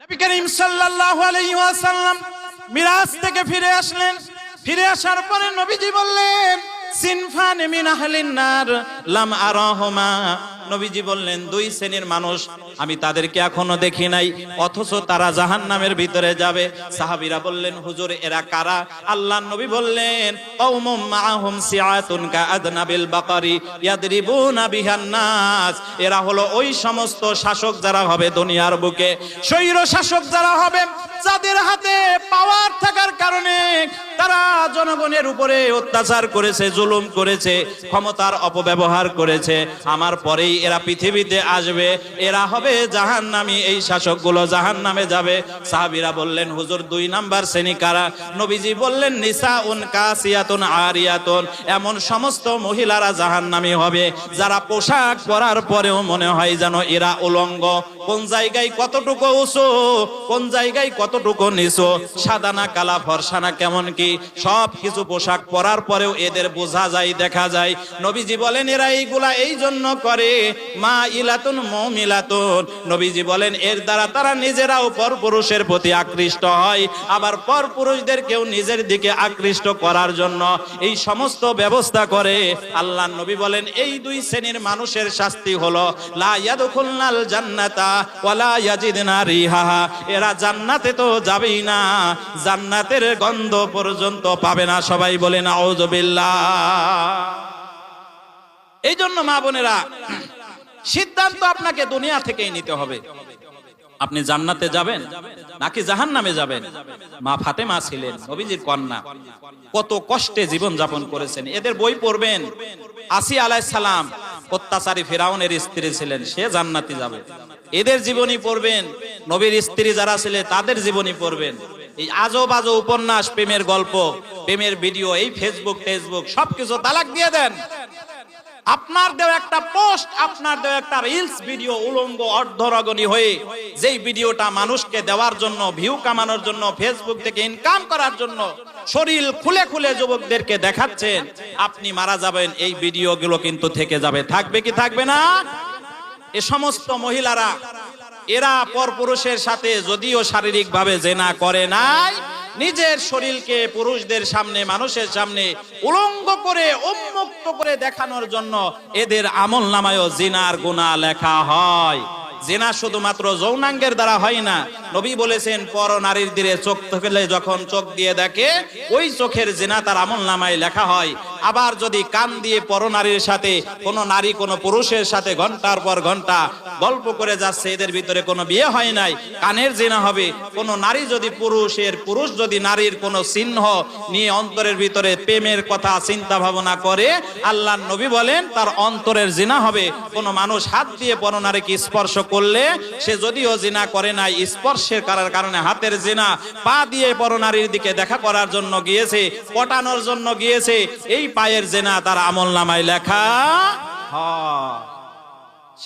নবী করিম সাল্লাল্লাহু আলাইহি ওয়াসাল্লাম মিরাজ থেকে ফিরে আসলেন। ফিরে আসার পরে নবীজি বললেন, সিনফান মিন আহলিন নার লাম আরাহুমা। নবীজি বললেন, দুই শ্রেণীর মানুষ আমি তাদেরকে এখনো দেখি নাই, অথচ তারা জাহান্নামের ভিতরে যাবে। সাহাবীরা বললেন, হুজুর এরা কারা? আল্লাহর নবী বললেন, কওমুম মাআহুম সিআতুন কাআদনাবিল বাকারি ইয়াদরিবুনা বিহান নাস। এরা হলো ওই সমস্ত শাসক যারা হবে দুনিয়ার বুকে, স্বৈর শাসক যারা হবে, যাদের হাতে পাওয়ার থাকার কারণে তারা জনগণের উপরে অত্যাচার করেছে, জুলুম করেছে, ক্ষমতার অপব্যবহার করেছে। আমার পরেই এরা পৃথিবীতে আসবে, এরা হবে জাহান্নামী। এই শাসকগুলো জাহান্নামে যাবে। সাহাবীরা বললেন, হুজুর দুই নাম্বার শ্রেণী কারা? নবীজি বললেন, নিসাউন কাসিয়াতুন আরিয়াতুন। এমন সমস্ত মহিলারা জাহান্নামী হবে যারা পোশাক পরার পরেও মনে হয় যেন এরা উলঙ্গ। কোন জায়গায় কতটুকু উঁচু, কোন জায়গায় কতটুকু নিচু, সাদা না কালা, ফর্সা না কেমন কি, সব কিছু পোশাক পরার পরেও এদের বোঝা যায়, দেখা যায়। নবীজি বলেন, এরা এইগুলা এই জন্য করে মা ইলাতুন মুমিলাতুন। নবীজি বলেন, এর দ্বারা তারা নিজেরাও পরপুরুষের প্রতি আকৃষ্ট হয়, আবার পরপুরুষদেরকেও নিজের দিকে আকৃষ্ট করার জন্য এই সমস্ত ব্যবস্থা করে। আল্লাহ নবী বলেন, এই দুই শ্রেণীর মানুষের শাস্তি হলো লা ইয়াদখুলনাল জান্নাতা ওয়ালা ইয়াজিদনা রিহাহা। এরা জান্নাতে তো যাবেই না, জান্নাতের গন্ধ পর্যন্ত পাবে না। সবাই বলেন আউযু বিল্লাহ। এই জন্য মা বোনেরা, সিদ্ধান্ত আপনাকে দুনিয়া থেকেই নিতে হবে। আপনি জান্নাতে যাবেন নাকি জাহান্নামে যাবেন? মা ফাতেমা ছিলেন নবীজির কন্যা, কত কষ্টে জীবন যাপন করেছেন। এদের বই পড়বেন। আসিয়া আলাইহিস সালাম অত্যাচারী ফিরাউনের স্ত্রী ছিলেন, সে জান্নাতে যাবে। এদের জীবনী পড়বেন। নবীর স্ত্রী যারা ছিলেন তাদের জীবনী পড়বেন। এই আজব আজব উপন্যাস, প্রেমের গল্প, প্রেমের ভিডিও, এই ফেসবুক টেসবুক সবকিছু তালাক দিয়ে দেন। আপনার দেওয়া একটা পোস্ট, আপনার দেওয়া একটা রিলস ভিডিও উলঙ্গ অর্ধরগণী হয়ে, যেই ভিডিওটা মানুষকে দেওয়ার জন্য, ভিউ কামানোর জন্য, ফেসবুক থেকে ইনকাম করার জন্য শরীর খুলে খুলে যুবকদেরকে দেখাচ্ছেন, আপনি মারা যাবেন, এই ভিডিওগুলো কিন্তু থেকে যাবে। থাকবে কি থাকবে না? এ সমস্ত মহিলারা এরা পরপুরুষের সাথে যদিও শারীরিকভাবে জিনা করে নাই, নিজের শরীরকে পুরুষদের সামনে, মানুষের সামনে উলঙ্গ করে, উন্মুক্ত করে দেখানোর জন্য এদের আমলনামায়ও জিনার গুনাহ লেখা হয়। জিনা শুধুমাত্র যৌনাঙ্গের দ্বারা হয় না। নবী বলেছেন, পর নারীর দিকে চোখ ফেলে যখন চোখ দিয়ে দেখে, ওই চোখের জিনা তার আমলনামায় লেখা হয়। আবার যদি কান দিয়ে পর নারীর সাথে কোন নারী কোন পুরুষের সাথে ঘন্টার পর ঘন্টা গল্প করে যাচ্ছে, এদের ভিতরে কোনো বিয়ে হয় নাই, কানের জিনা হবে। কোন নারী যদি পুরুষ যদি নারীর কোন চিহ্ন নিয়ে অন্তরের ভিতরে প্রেমের কথা চিন্তা ভাবনা করে, আল্লাহর নবী বলেন তার অন্তরের জিনা হবে। কোন মানুষ হাত দিয়ে পর নারীকে স্পর্শ করলে, সে যদিও জিনা করে নাই, স্পর্শের কারণে হাতের জিনা, পা দিয়ে পর নারীর দিকে দেখা করার জন্য গিয়েছে, পটানোর জন্য গিয়েছে, এই পায়ের জিনা তার আমলনামায় লেখা হয়।